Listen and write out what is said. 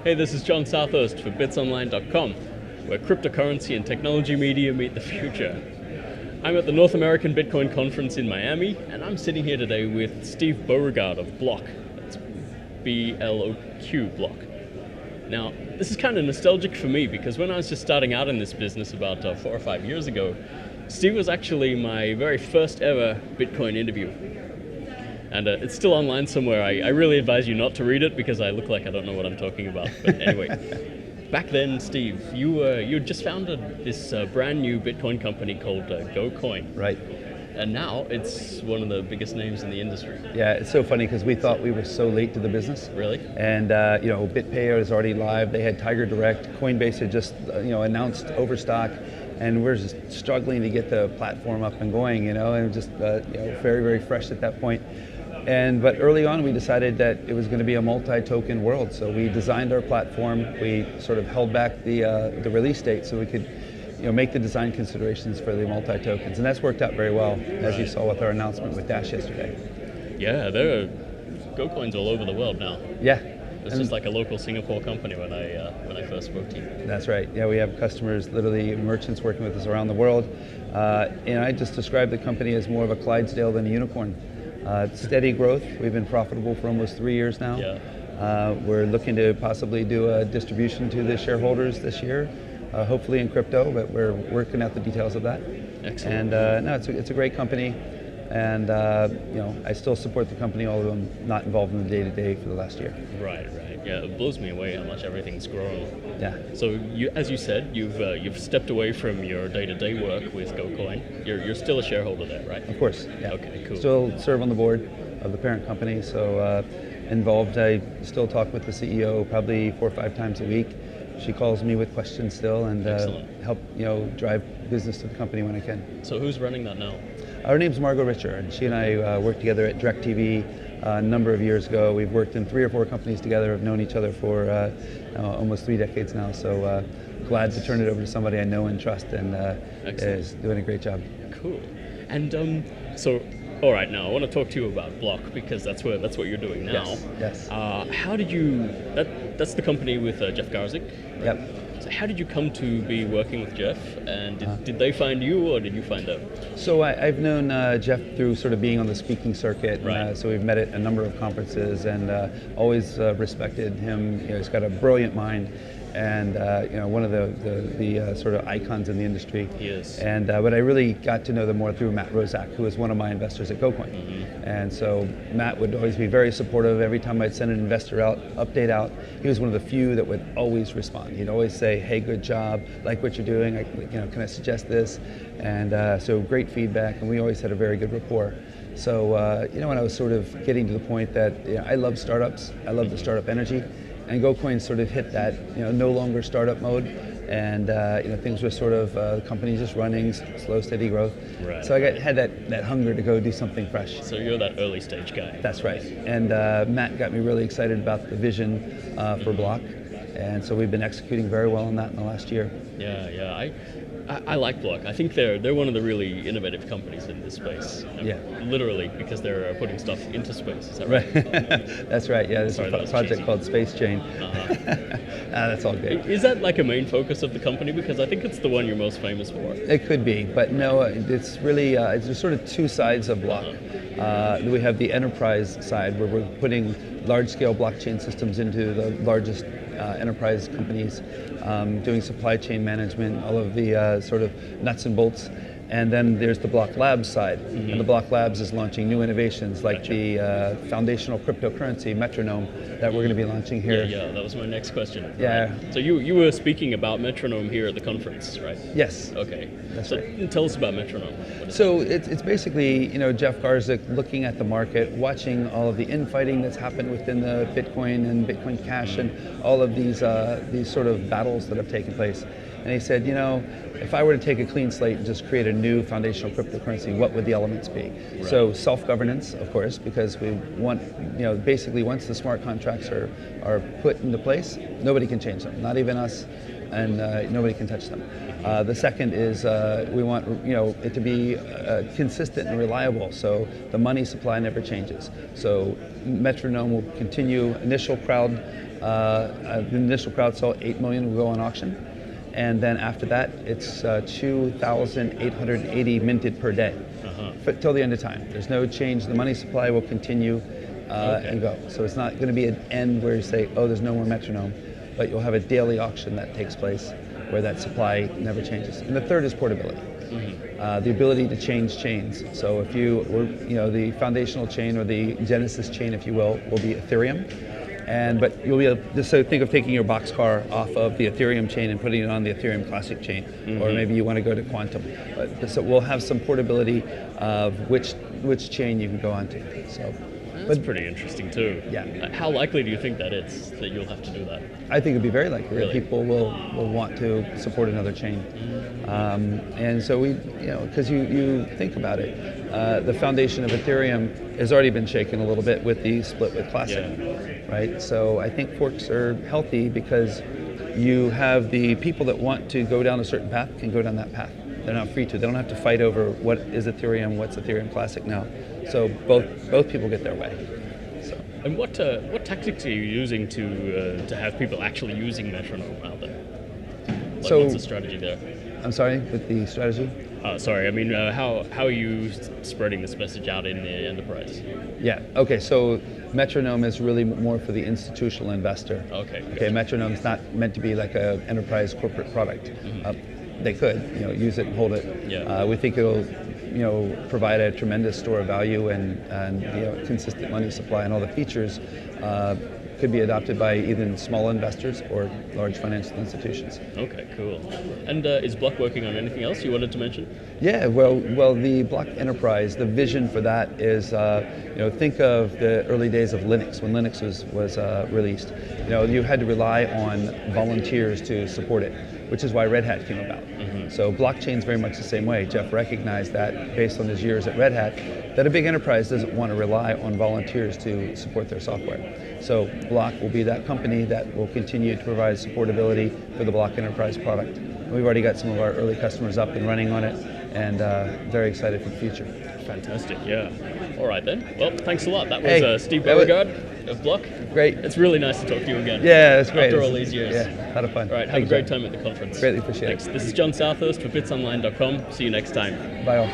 Hey, this is Jon Southurst for bitsonline.com, where cryptocurrency and technology media meet the future. I'm at the North American Bitcoin Conference in Miami, and I'm sitting here today with Steve Beauregard of Bloq. That's B-L-O-Q, Bloq. Now, this is kind of nostalgic for me because when I was just starting out in this business about 4 or 5 years ago, Steve was actually my very first ever Bitcoin interview. And it's still online somewhere. I really advise you not to read it because I look like I don't know what I'm talking about. But anyway, back then, Steve, you had just founded this brand new Bitcoin company called GoCoin. Right. And now it's one of the biggest names in the industry. Yeah, it's so funny because we thought we were so late to the business. Really? And BitPay is already live. They had Tiger Direct. Coinbase had just announced Overstock, and we're just struggling to get the platform up and going. And just very, very fresh at that point. But early on, we decided that it was going to be a multi-token world. So we designed our platform. We sort of held back the release date so we could make the design considerations for the multi-tokens. And that's worked out very well, as you saw with our announcement with Dash yesterday. Yeah, there are GoCoins all over the world now. Yeah. It's just like a local Singapore company when I first spoke to you. That's right. Yeah, we have customers, literally merchants working with us around the world. And I just describe the company as more of a Clydesdale than a unicorn. Steady growth. We've been profitable for almost 3 years now. Yeah. We're looking to possibly do a distribution to the shareholders this year, hopefully in crypto, but we're working out the details of that. Excellent. And it's a great company, and I still support the company, although I'm not involved in the day-to-day for the last year. Right. Yeah, it blows me away how much everything's grown. Yeah. So, as you said, you've stepped away from your day-to-day work with GoCoin. You're still a shareholder there, right? Of course. Yeah. Okay, cool. Still serve on the board of the parent company, so involved. I still talk with the CEO probably 4 or 5 times a week. She calls me with questions still, and help drive business to the company when I can. So who's running that now? Her name's Margot Richer, and she and I worked together at DirecTV a number of years ago. We've worked in 3 or 4 companies together. Have known each other for almost 3 decades now. So glad to turn it over to somebody I know and trust, and is doing a great job. Cool. And so, all right, now I want to talk to you about Bloq because that's what you're doing now. Yes. How did you? That's the company with Jeff Garzik. Right? Yep. So how did you come to be working with Jeff? And did they find you, or did you find them? So I've known Jeff through sort of being on the speaking circuit. Right. So we've met at a number of conferences, and always respected him. He's got a brilliant mind, and one of the sort of icons in the industry. He is. And but I really got to know them more through Matt Rozak, who was one of my investors at GoCoin. Mm-hmm. And so Matt would always be very supportive. Every time I'd send an investor update out, he was one of the few that would always respond. He'd always say, "Hey, good job. Like what you're doing. Can I suggest this?" And so great feedback, and we always had a very good rapport. So when I was sort of getting to the point that I love startups, I love the startup energy. And GoCoin sort of hit that, no longer startup mode, and things were sort of the company just running, slow, steady growth. Right. So I had that hunger to go do something fresh. So you're that early stage guy. That's right. And Matt got me really excited about the vision for Bloq, and so we've been executing very well on that in the last year. Yeah. I like Bloq. I think they're one of the really innovative companies in this space. Literally, because they're putting stuff into space. Is that right? That's right. Yeah, there's a project called Space Chain. That's all good. Is that like a main focus of the company? Because I think it's the one you're most famous for. It could be, but no. It's really there's sort of 2 sides of Bloq. We have the enterprise side where we're putting large-scale blockchain systems into the largest enterprise companies, doing supply chain management, all of the sort of nuts and bolts. And then there's the Bloq Labs side. Mm-hmm. And the Bloq Labs is launching new innovations like the foundational cryptocurrency, Metronome, that we're going to be launching here. Yeah, that was my next question. Yeah. Right. So you were speaking about Metronome here at the conference, right? Yes. Okay. That's so right. Tell us about Metronome. So it's basically, Jeff Garzik looking at the market, watching all of the infighting that's happened within the Bitcoin and Bitcoin Cash and all of these sort of battles that have taken place. And he said, if I were to take a clean slate and just create a new foundational cryptocurrency, what would the elements be? Right. So self-governance, of course, because we want, basically once the smart contracts are put into place, nobody can change them, not even us, and nobody can touch them. The second is we want it to be consistent and reliable, so the money supply never changes. So Metronome will continue initial crowd The initial crowd saw 8 million will go on auction. And then after that, it's 2,880 minted per day till the end of time. There's no change. The money supply will continue and go. So it's not going to be an end where you say, oh, there's no more Metronome, but you'll have a daily auction that takes place where that supply never changes. And the third is portability. The ability to change chains. So if the foundational chain or the Genesis chain, if you will be Ethereum. But you'll be able to, so think of taking your boxcar off of the Ethereum chain and putting it on the Ethereum Classic chain, or maybe you want to go to Quantum. So we'll have some portability of which chain you can go onto. So that's pretty interesting too. Yeah. How likely do you think that it's that you'll have to do that? I think it'd be very likely that people will want to support another chain. And so because you think about it, the foundation of Ethereum has already been shaken a little bit with the split with Classic, right? So I think forks are healthy because you have the people that want to go down a certain path can go down that path. They're not free to. They don't have to fight over what is Ethereum, what's Ethereum Classic now. So both people get their way. So. And what tactics are you using to have people actually using Metronome out there? What's the strategy there? I'm sorry, with the strategy? Sorry, I mean, how are you spreading this message out in the enterprise? Yeah, okay, so Metronome is really more for the institutional investor. Okay. Okay, Metronome's not meant to be like an enterprise corporate product. They could, use it and hold it. Yeah. We think it'll, provide a tremendous store of value and consistent money supply, and all the features could be adopted by even small investors or large financial institutions. Okay, cool. And is Bloq working on anything else you wanted to mention? Yeah, well, the Bloq Enterprise, the vision for that is, think of the early days of Linux when Linux was released. You had to rely on volunteers to support it, which is why Red Hat came about. So blockchain's very much the same way. Jeff recognized that based on his years at Red Hat, that a big enterprise doesn't want to rely on volunteers to support their software. So Bloq will be that company that will continue to provide supportability for the Bloq Enterprise product. We've already got some of our early customers up and running on it, and very excited for the future. Fantastic, yeah. All right then. Well, thanks a lot. That was Steve Beauregard of Bloq. Great. It's really nice to talk to you again. Yeah, it's great. After all these years. Yeah, a lot of fun. All right, have a great time at the conference. Greatly appreciate it. Thanks. This is Jon Southurst for bitsonline.com. See you next time. Bye all.